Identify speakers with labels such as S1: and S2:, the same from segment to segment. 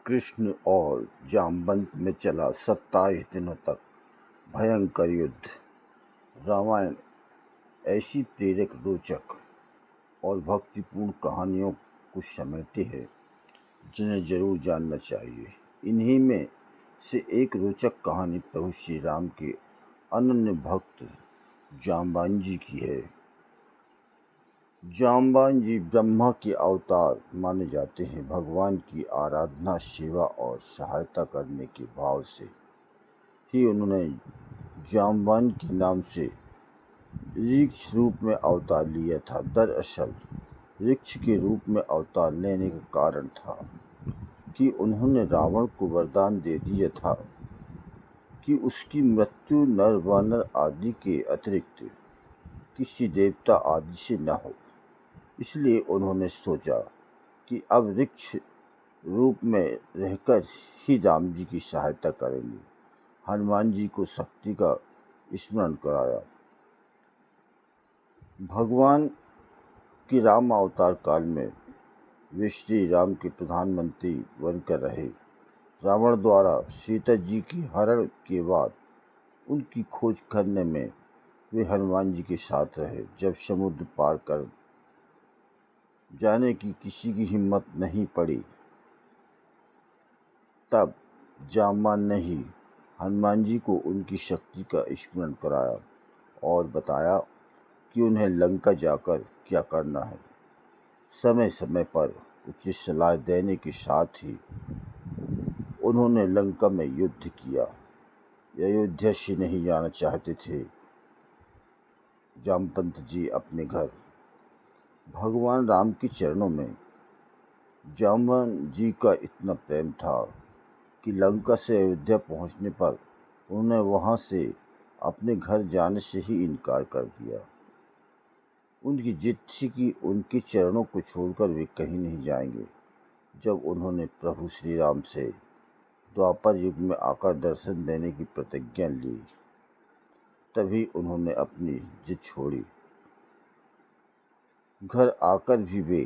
S1: कृष्ण और जामवंत में चला 27 दिनों तक भयंकर युद्ध। रामायण ऐसी प्रेरक, रोचक और भक्तिपूर्ण कहानियों को समेटे है जिन्हें जरूर जानना चाहिए। इन्हीं में से एक रोचक कहानी प्रभु श्री राम के अनन्य भक्त जाम्बान जी की है। जाम्बान जी ब्रह्मा के अवतार माने जाते हैं। भगवान की आराधना, सेवा और सहायता करने के भाव से ही उन्होंने जाम्बान के नाम से वृक्ष रूप में अवतार लिया था। दरअसल वृक्ष के रूप में अवतार लेने का कारण था कि उन्होंने रावण को वरदान दे दिया था कि उसकी मृत्यु नर वानर आदि के अतिरिक्त किसी देवता आदि से न हो। इसलिए उन्होंने सोचा कि अब वृक्ष रूप में रहकर ही राम जी की सहायता करेंगे। हनुमान जी को शक्ति का स्मरण कराया। भगवान के राम अवतार काल में वे श्री राम के प्रधानमंत्री बनकर रहे। रावण द्वारा सीता जी की हरण के बाद उनकी खोज करने में वे हनुमान जी के साथ रहे। जब समुद्र पार कर जाने की किसी की हिम्मत नहीं पड़ी, तब जाम्बान ने ही हनुमान जी को उनकी शक्ति का स्मरण कराया और बताया कि उन्हें लंका जाकर क्या करना है। समय समय पर उचित सलाह देने के साथ ही उन्होंने लंका में युद्ध किया। अयोध्या से नहीं जाना चाहते थे जामवंत जी अपने घर। भगवान राम के चरणों में जाम्बान जी का इतना प्रेम था कि लंका से अयोध्या पहुंचने पर उन्होंने वहां से अपने घर जाने से ही इनकार कर दिया। उनकी जिद थी कि उनके चरणों को छोड़कर वे कहीं नहीं जाएंगे। जब उन्होंने प्रभु श्री राम से द्वापर युग में आकर दर्शन देने की प्रतिज्ञा ली, तभी उन्होंने अपनी जिद छोड़ी। घर आकर भी वे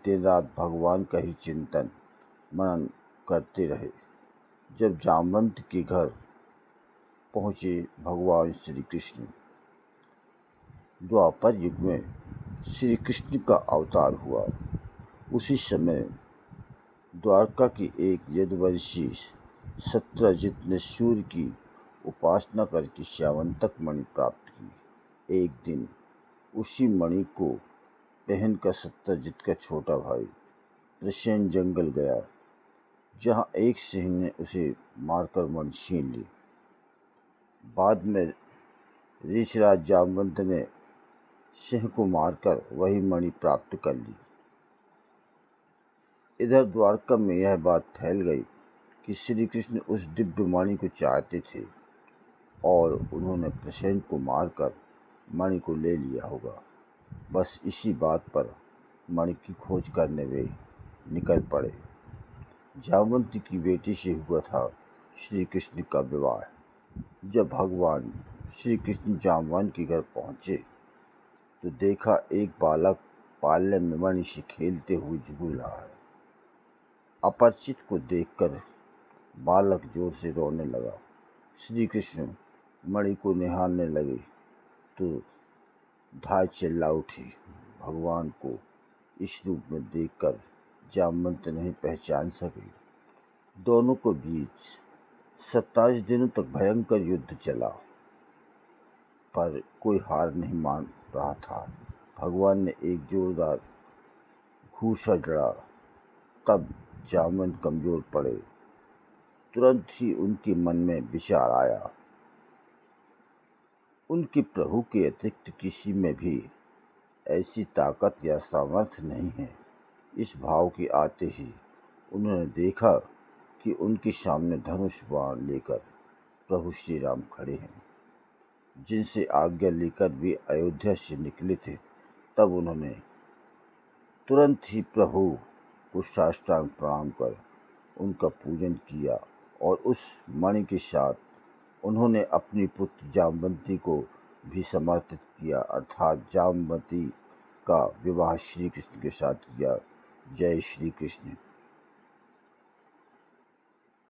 S1: दिन रात भगवान का ही चिंतन मनन करते रहे। जब जामवंत के घर पहुँचे भगवान श्री कृष्ण, द्वापर युग में श्री कृष्ण का अवतार हुआ। उसी समय द्वारका की एक यदुवंशी सत्यजित ने सूर्य की उपासना करके श्यामंतक मणि प्राप्त की। एक दिन उसी मणि को पहनकर सत्यजित का छोटा भाई प्रसेन जंगल गया, जहाँ एक सिंह ने उसे मारकर मणि छीन ली। बाद में ऋषिराज जामवंत ने सिंह को मारकर वही मणि प्राप्त कर ली। इधर द्वारका में यह बात फैल गई कि श्री कृष्ण उस दिव्य मणि को चाहते थे और उन्होंने प्रसेन को मारकर मणि को ले लिया होगा। बस इसी बात पर मणि की खोज करने वे निकल पड़े। जामवंत की बेटी से हुआ था श्री कृष्ण का विवाह। जब भगवान श्री कृष्ण जाम्बान के घर पहुँचे तो देखा एक बालक पाले में मणि से खेलते हुए झूल रहा है। अपरिचित को देखकर बालक जोर से रोने लगा। श्री कृष्ण मणि को निहारने लगे तो धाय चिल्ला उठी। भगवान को इस रूप में देखकर जामवंत नहीं पहचान सके। दोनों के बीच 27 दिनों तक भयंकर युद्ध चला, पर कोई हार नहीं मान रहा था। भगवान ने एक जोरदार घूसा जड़ा, तब जामवंत कमजोर पड़े। तुरंत ही उनके मन में विचार आया, उनके प्रभु के अतिरिक्त किसी में भी ऐसी ताकत या सामर्थ्य नहीं है। इस भाव के आते ही उन्होंने देखा कि उनके सामने धनुष बाण लेकर प्रभु श्री राम खड़े हैं, जिनसे आज्ञा लेकर वे अयोध्या से निकले थे। तब उन्होंने तुरंत ही प्रभु को साष्टांग प्रणाम कर उनका पूजन किया और उस मणि के साथ उन्होंने अपनी पुत्र जामवंती को भी समर्पित किया, अर्थात जामवंती का विवाह श्री कृष्ण के साथ किया। जय श्री कृष्ण।